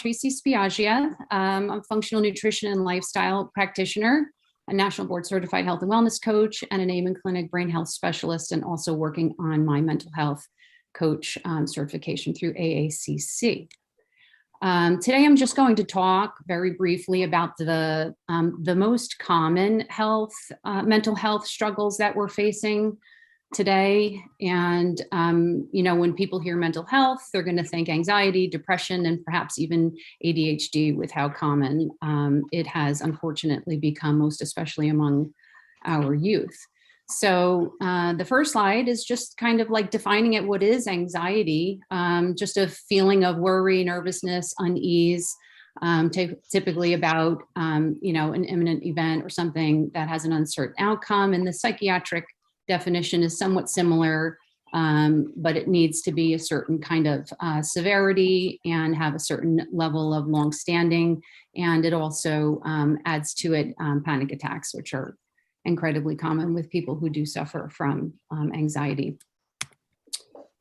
Tracy Spiaggia. I'm a functional nutrition and lifestyle practitioner, a national board certified health and wellness coach, and an AIM clinic brain health specialist, and also working on my mental health coach certification through AACC. Today, I'm just going to talk very briefly about the most common mental health struggles that we're facing today. And, when people hear mental health, they're going to think anxiety, depression, and perhaps even ADHD, with how common it has unfortunately become, most especially among our youth. So the first slide is just kind of like defining it. What is anxiety? Just a feeling of worry, nervousness, unease, typically about, an imminent event or something that has an uncertain outcome. And the psychiatric definition is somewhat similar, but it needs to be a certain kind of severity and have a certain level of longstanding. And it also adds to it panic attacks, which are incredibly common with people who do suffer from anxiety.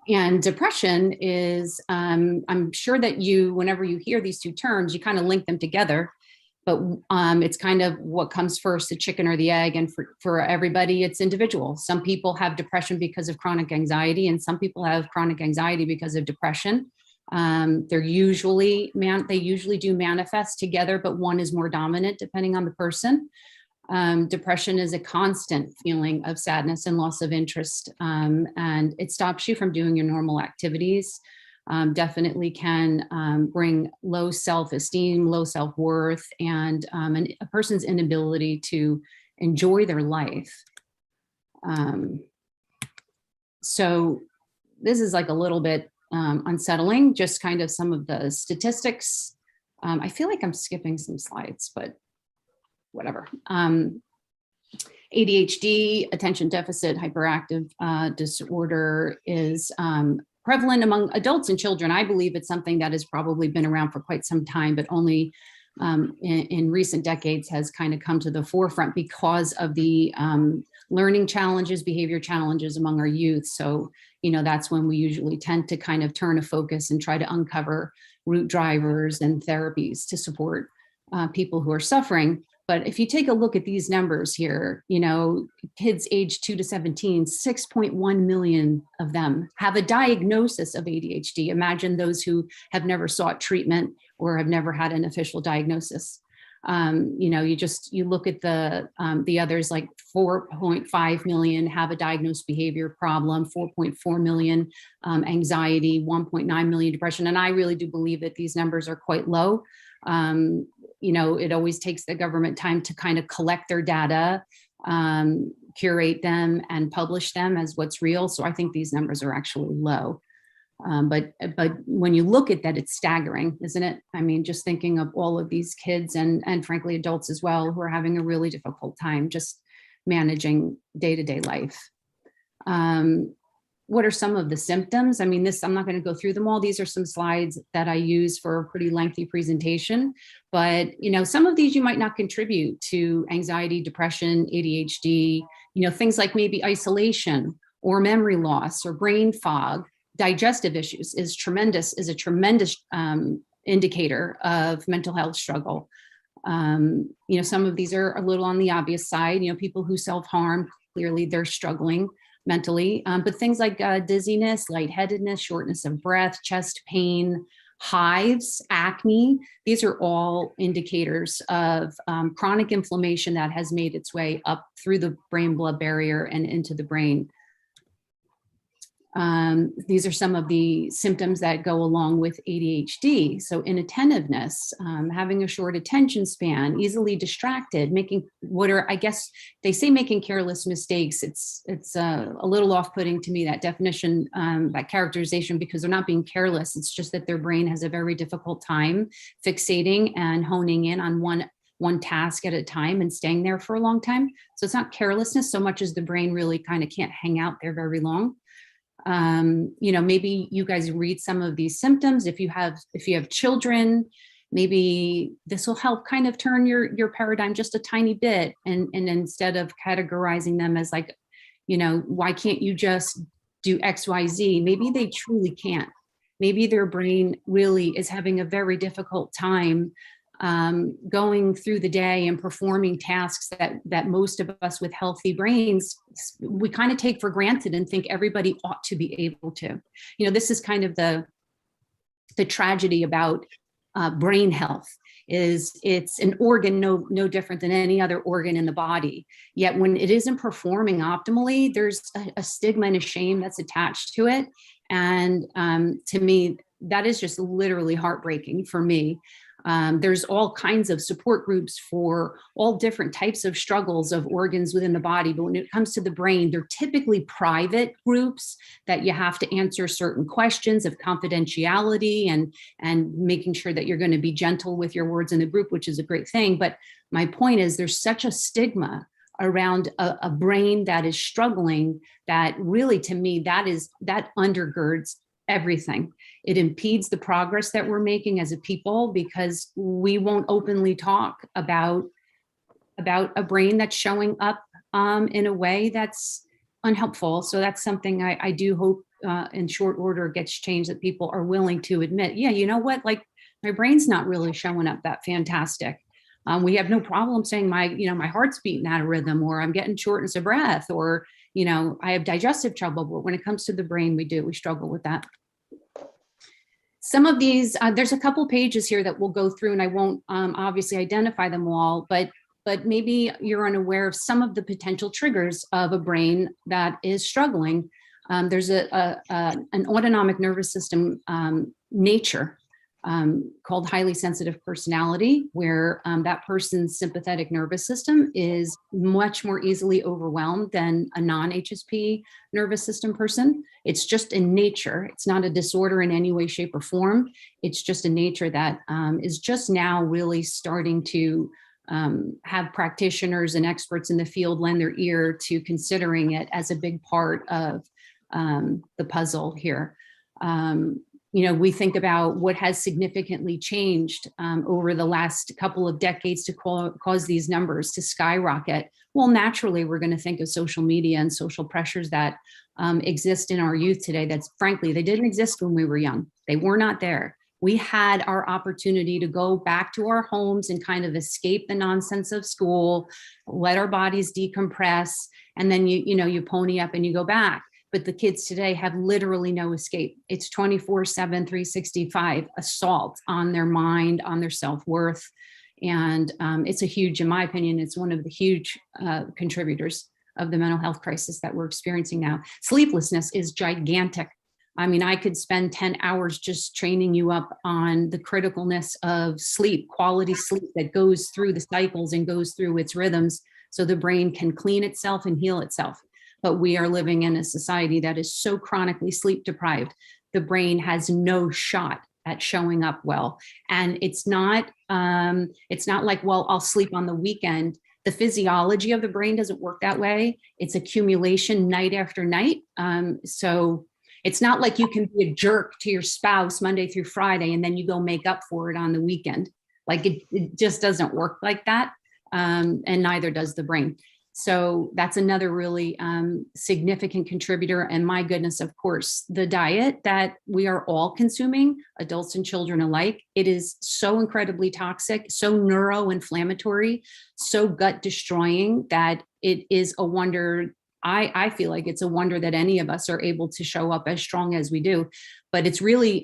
And depression is, I'm sure that whenever you hear these two terms, you kind of link them together, but it's kind of what comes first, the chicken or the egg. And for everybody, it's individual. Some people have depression because of chronic anxiety, and some people have chronic anxiety because of depression. They usually do manifest together, but one is more dominant depending on the person. Depression is a constant feeling of sadness and loss of interest, and it stops you from doing your normal activities. Definitely can bring low self-esteem, low self-worth, and a person's inability to enjoy their life. So this is like a little bit unsettling, just kind of some of the statistics. I feel like I'm skipping some slides, but whatever. ADHD, attention deficit hyperactive disorder, is prevalent among adults and children. I believe it's something that has probably been around for quite some time, but only in recent decades has kind of come to the forefront because of the learning challenges, behavior challenges among our youth. So, that's when we usually tend to kind of turn a focus and try to uncover root drivers and therapies to support people who are suffering. But if you take a look at these numbers here, kids aged 2 to 17, 6.1 million of them have a diagnosis of ADHD. Imagine those who have never sought treatment or have never had an official diagnosis. You look at the others, like 4.5 million have a diagnosed behavior problem, 4.4 million anxiety, 1.9 million depression. And I really do believe that these numbers are quite low. It always takes the government time to kind of collect their data, curate them, and publish them as what's real. So I think these numbers are actually low. But when you look at that, it's staggering, isn't it? I mean, just thinking of all of these kids and frankly, adults as well, who are having a really difficult time just managing day-to-day life. What are some of the symptoms? I mean, I'm not going to go through them all. These are some slides that I use for a pretty lengthy presentation, but, some of these you might not contribute to anxiety, depression, ADHD, things like maybe isolation or memory loss or brain fog. Digestive issues is a tremendous indicator of mental health struggle. Some of these are a little on the obvious side. People who self-harm, clearly they're struggling mentally, but things like dizziness, lightheadedness, shortness of breath, chest pain, hives, acne, these are all indicators of chronic inflammation that has made its way up through the brain-blood barrier and into the brain. These are some of the symptoms that go along with ADHD. So inattentiveness, having a short attention span, easily distracted, making they say making careless mistakes. It's a little off-putting to me, that definition, that characterization, because they're not being careless. It's just that their brain has a very difficult time fixating and honing in on one task at a time and staying there for a long time. So it's not carelessness so much as the brain really kind of can't hang out there very long. Maybe you guys read some of these symptoms. If you have children, maybe this will help kind of turn your paradigm just a tiny bit. And instead of categorizing them as like, why can't you just do X, Y, Z? Maybe they truly can't. maybe their brain really is having a very difficult time going through the day and performing tasks that most of us with healthy brains, we kind of take for granted and think everybody ought to be able to. This is kind of the tragedy about brain health. Is it's an organ no different than any other organ in the body. Yet when it isn't performing optimally, there's a stigma and a shame that's attached to it. And to me, that is just literally heartbreaking for me. There's all kinds of support groups for all different types of struggles of organs within the body. But when it comes to the brain, they're typically private groups that you have to answer certain questions of confidentiality and making sure that you're going to be gentle with your words in the group, which is a great thing. But my point is there's such a stigma around a brain that is struggling that really, to me, that undergirds everything. It impedes the progress that we're making as a people because we won't openly talk about a brain that's showing up in a way that's unhelpful. So that's something I do hope in short order gets changed, that people are willing to admit, yeah, you know what, like my brain's not really showing up that fantastic. We have no problem saying my heart's beating out of rhythm, or I'm getting shortness of breath, or, I have digestive trouble. But when it comes to the brain, we struggle with that. Some of these, there's a couple pages here that we'll go through, and I won't obviously identify them all, but maybe you're unaware of some of the potential triggers of a brain that is struggling. There's an autonomic nervous system nature called highly sensitive personality, where that person's sympathetic nervous system is much more easily overwhelmed than a non-HSP nervous system person. It's just in nature. It's not a disorder in any way, shape, or form. It's just a nature that is just now really starting to have practitioners and experts in the field lend their ear to considering it as a big part of the puzzle here. We think about what has significantly changed over the last couple of decades to cause these numbers to skyrocket. Well, naturally, we're going to think of social media and social pressures that exist in our youth today. That's frankly, they didn't exist when we were young. They were not there. We had our opportunity to go back to our homes and kind of escape the nonsense of school, let our bodies decompress, and then you pony up and you go back. But the kids today have literally no escape. It's 24/7, 365 assault on their mind, on their self-worth. And it's in my opinion, it's one of the huge contributors of the mental health crisis that we're experiencing now. Sleeplessness is gigantic. I mean, I could spend 10 hours just training you up on the criticalness of sleep, quality sleep that goes through the cycles and goes through its rhythms so the brain can clean itself and heal itself. But we are living in a society that is so chronically sleep deprived. The brain has no shot at showing up well. And it's not like, well, I'll sleep on the weekend. The physiology of the brain doesn't work that way. It's accumulation night after night. So it's not like you can be a jerk to your spouse Monday through Friday and then you go make up for it on the weekend. Like it just doesn't work like that. And neither does the brain. So that's another really significant contributor. And my goodness, of course, the diet that we are all consuming, adults and children alike, it is so incredibly toxic, so neuroinflammatory, so gut destroying that it is a wonder. I feel like it's a wonder that any of us are able to show up as strong as we do. But it's really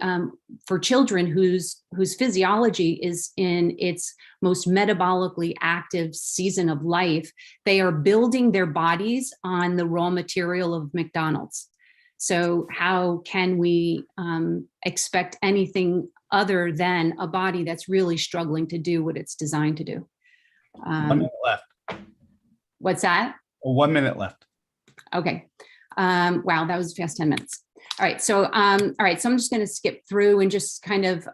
for children whose physiology is in its most metabolically active season of life, they are building their bodies on the raw material of McDonald's. So how can we expect anything other than a body that's really struggling to do what it's designed to do? 1 minute left. What's that? 1 minute left. Okay. Wow, that was fast 10 minutes. All right. So I'm just going to skip through and just kind of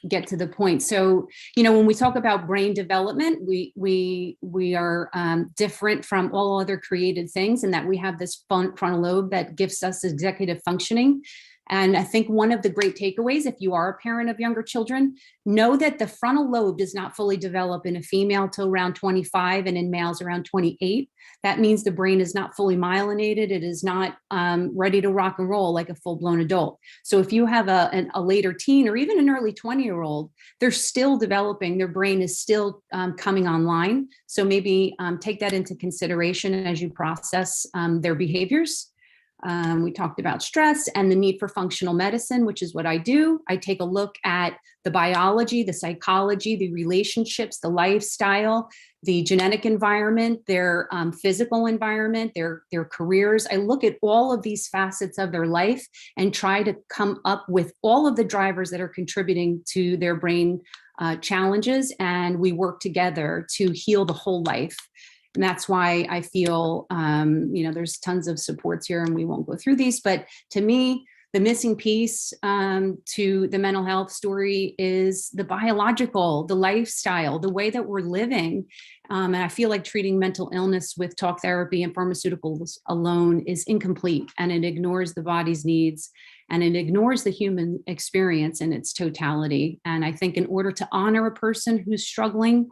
get to the point. So, when we talk about brain development, we are different from all other created things in that we have this frontal lobe that gives us executive functioning. And I think one of the great takeaways, if you are a parent of younger children, know that the frontal lobe does not fully develop in a female till around 25 and in males around 28. That means the brain is not fully myelinated. It is not ready to rock and roll like a full-blown adult. So if you have a later teen or even an early 20-year-old, they're still developing. Their brain is still coming online. So maybe take that into consideration as you process their behaviors. We talked about stress and the need for functional medicine, which is what I do. I take a look at the biology, the psychology, the relationships, the lifestyle, the genetic environment, their physical environment, their careers. I look at all of these facets of their life and try to come up with all of the drivers that are contributing to their brain challenges. And we work together to heal the whole life. And that's why I feel, there's tons of supports here and we won't go through these, but to me, the missing piece to the mental health story is the biological, the lifestyle, the way that we're living. And I feel like treating mental illness with talk therapy and pharmaceuticals alone is incomplete, and it ignores the body's needs and it ignores the human experience in its totality. And I think in order to honor a person who's struggling,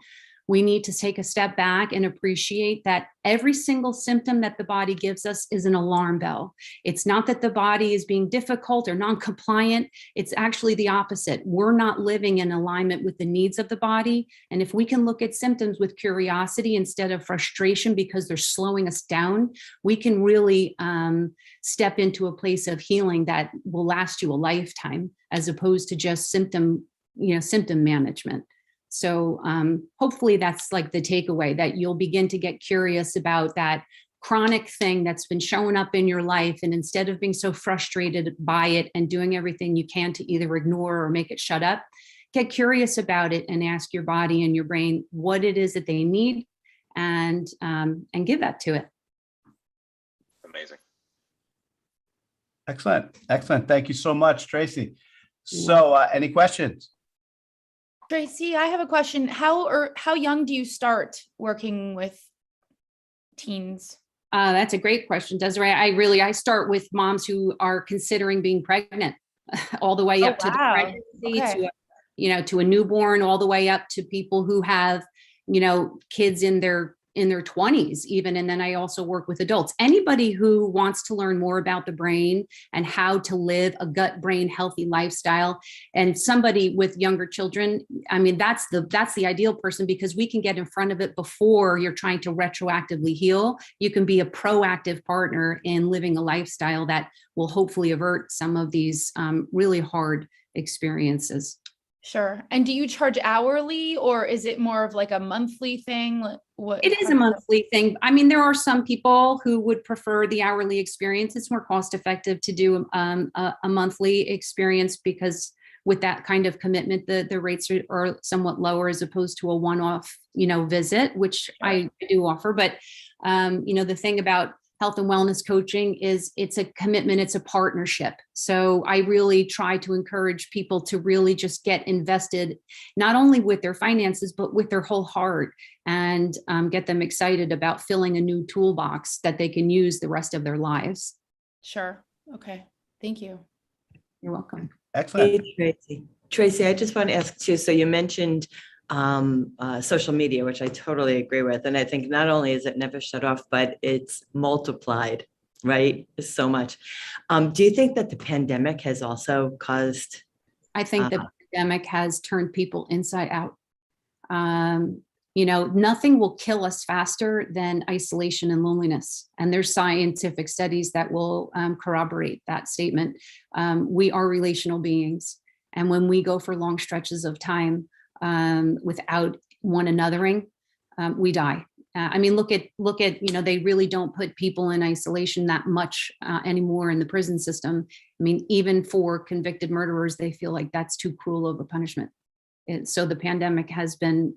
we need to take a step back and appreciate that every single symptom that the body gives us is an alarm bell. It's not that the body is being difficult or non-compliant. It's actually the opposite. We're not living in alignment with the needs of the body. And if we can look at symptoms with curiosity instead of frustration because they're slowing us down, we can really step into a place of healing that will last you a lifetime, as opposed to just symptom management. So hopefully that's like the takeaway, that you'll begin to get curious about that chronic thing that's been showing up in your life. And instead of being so frustrated by it and doing everything you can to either ignore or make it shut up, get curious about it and ask your body and your brain what it is that they need and give that to it. Amazing. Excellent. Excellent. Thank you so much, Tracy. So any questions? Tracy, I have a question. How young do you start working with teens? That's a great question, Desiree. I start with moms who are considering being pregnant, all the way up to the pregnancy, to a newborn, all the way up to people who have, kids in their 20s even. And then I also work with adults. Anybody who wants to learn more about the brain and how to live a gut-brain healthy lifestyle, and somebody with younger children, I mean, that's the ideal person, because we can get in front of it before you're trying to retroactively heal. You can be a proactive partner in living a lifestyle that will hopefully avert some of these really hard experiences. Sure. And do you charge hourly, or is it more of like a monthly thing? It is a monthly thing. I mean, there are some people who would prefer the hourly experience. It's more cost effective to do a monthly experience, because with that kind of commitment, the rates are somewhat lower as opposed to a one-off, visit, which I do offer. But, the thing about health and wellness coaching is it's a commitment, it's a partnership. So I really try to encourage people to really just get invested, not only with their finances, but with their whole heart, and get them excited about filling a new toolbox that they can use the rest of their lives. Sure. Okay. Thank you. You're welcome. Excellent. Hey, Tracy. Tracy, I just want to ask too, so you mentioned social media, which I totally agree with. And I think not only is it never shut off, but it's multiplied, right? So much. Do you think that the pandemic has also caused? I think the pandemic has turned people inside out. Nothing will kill us faster than isolation and loneliness. And there's scientific studies that will corroborate that statement. We are relational beings. And when we go for long stretches of time without one anothering, we die. Look at, they really don't put people in isolation that much anymore in the prison system. I mean, even for convicted murderers, they feel like that's too cruel of a punishment. So the pandemic has been,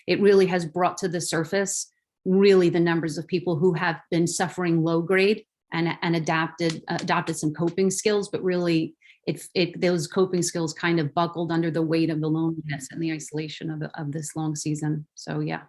it really has brought to the surface really the numbers of people who have been suffering low grade and adopted some coping skills, but really those coping skills kind of buckled under the weight of the loneliness and the isolation of this long season. So yeah.